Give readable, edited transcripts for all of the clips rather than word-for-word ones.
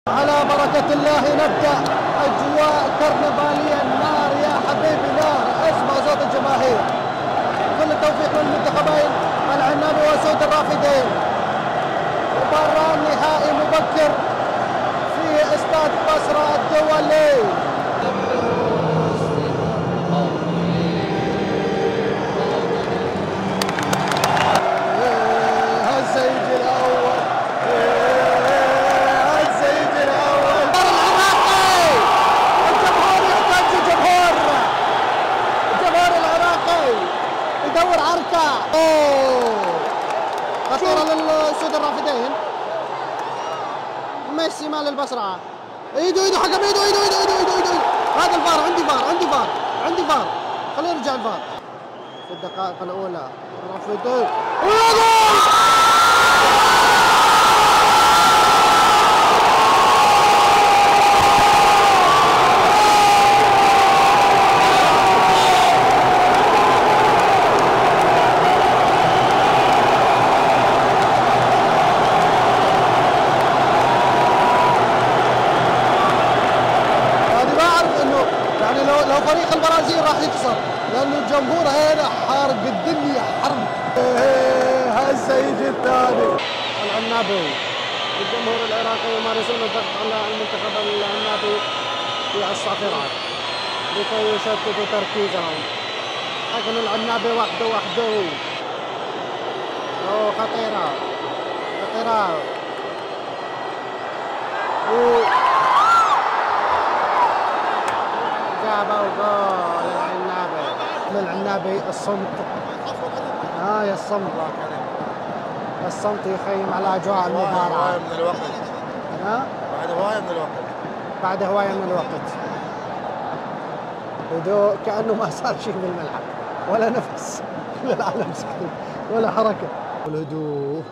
على بركة الله نبدأ أجواء كرنفالية. نار يا حبيبي نار، اسمع صوت الجماهير. كل التوفيق للمنتخبين العنابي واسود الرافدين. مباراة نهائي مبكر في استاد بصرة الدولي. يدور عركة. خطيرة للاسود الرافدين. ميسي مال البصرة. ايده حكم ايده. هذا الفار. عندي فار خليه يرجع الفار في الدقائق الاولى. الرافدين لو فريق البرازيل راح يخسر، لانه الجمهور هنا حارق الدنيا حرب. هسه يجي الثاني. العنابي الجمهور العراقي يمارسون الضغط على المنتخب العنابي في الصافرات لكي يشتتوا تركيزهم. حقن العنابي وحده. خطيرة. جابوا جول العنابي. الصمت. يا الصمت يخيم على اجواء المباراة. من الوقت. بعد هواية من الوقت. هدوء كأنه ما صار شيء بالملعب، ولا نفس، ولا العالم سكت، ولا حركة. والهدوء.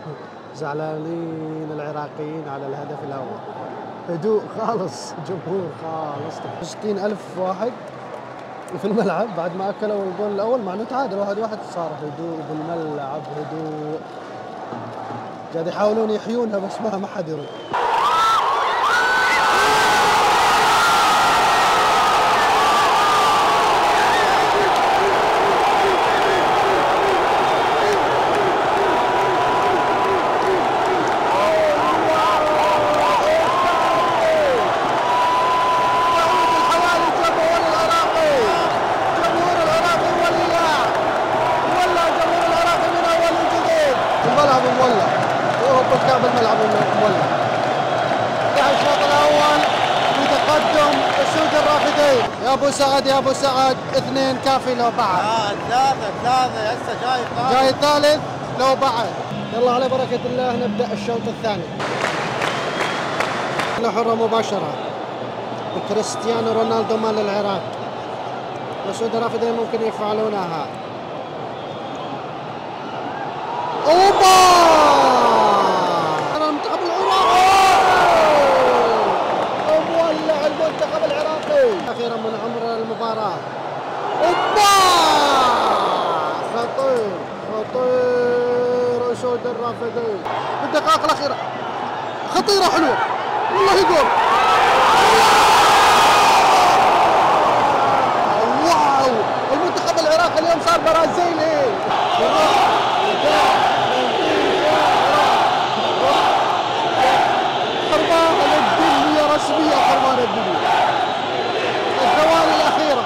زعلانين العراقيين على الهدف الأول. هدوء خالص، جمهور خالص. 60,000 واحد في الملعب بعد ما اكلوا الجول الاول، مع انه تعادل 1-1. صار هدوء بالملعب، هدوء. قاعد يحاولون يحيونها بس ما حد يرد. الملعب مولع، كعب الملعب مولع. انتهى الشوط الاول بتقدم اسود الرافدين. يا ابو سعد 2 كافي لو بعد. ثلاثة هسه جاي الثالث لو بعد. يلا على بركة الله نبدأ الشوط الثاني. حرة مباشرة. كريستيانو رونالدو مال العراق. اسود الرافدين ممكن يفعلونها. اوبا! المنتخب العراقي مولع. المنتخب العراقي اخيرا من عمر المباراة. اوبا! خطير اسود الرافدين بالدقائق الاخيرة. خطيرة حلوة والله. جول. واو! المنتخب العراقي اليوم صار برازيلي. خربانة الدنيا رسميا، خربانة الدنيا. الثواني الأخيرة.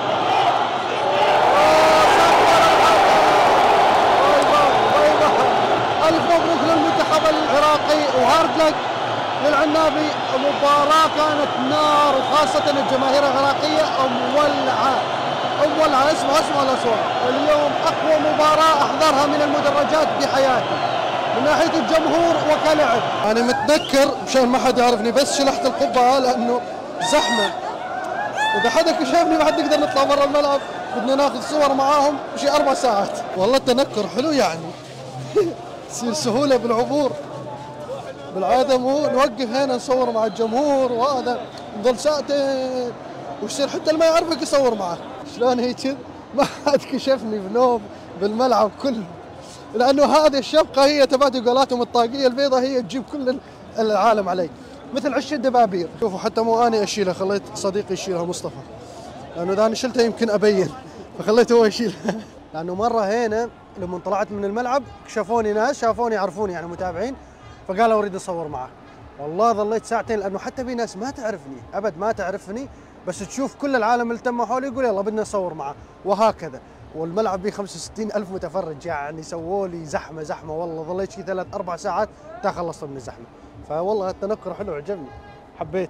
ألف مبروك للمنتخب العراقي وهارد لك للعنابي. مباراة كانت نار، وخاصة الجماهير العراقية مولعة. اسمع الأصوات. اليوم أقوى مباراة أحضرها من المدرجات بحياتي من ناحية الجمهور وكلاعب. أنا متنكر مشان ما حد يعرفني، بس شلحت القبعة لأنه زحمة. إذا حدا كشفني ما حد يقدر نطلع برا الملعب. بدنا ناخذ صور معاهم شي 4 ساعات. والله التنكر حلو يعني. تصير سهولة بالعبور. بالعادة مو نوقف هنا نصور مع الجمهور وهذا نظل ساعتين ويصير حتى اللي ما يعرفك يصور معه. شلون هيك؟ ما حد كشفني بنوب بالملعب كله، لانه هذه الشبقه هي تبعت قولاتهم الطاقيه البيضاء، هي تجيب كل العالم علي. مثل عش الدبابير. شوفوا حتى مو اني اشيلها، خليت صديقي يشيلها مصطفى، لانه اذا انا شلتها يمكن ابين، فخليته هو يشيلها. لانه مره هنا لما طلعت من الملعب شافوني ناس، شافوني يعرفوني يعني متابعين، فقالوا اريد اصور معك. والله ظليت ساعتين، لانه حتى في ناس ما تعرفني ابد، ما تعرفني، بس تشوف كل العالم التم حولي يقول يلا بدنا نصور معه، وهكذا. والملعب به 65,000 متفرج، يعني سووا لي زحمه والله. ظليت شي 3-4 ساعات تا خلصت من الزحمه. فوالله التنقل حلو، عجبني، حبيت.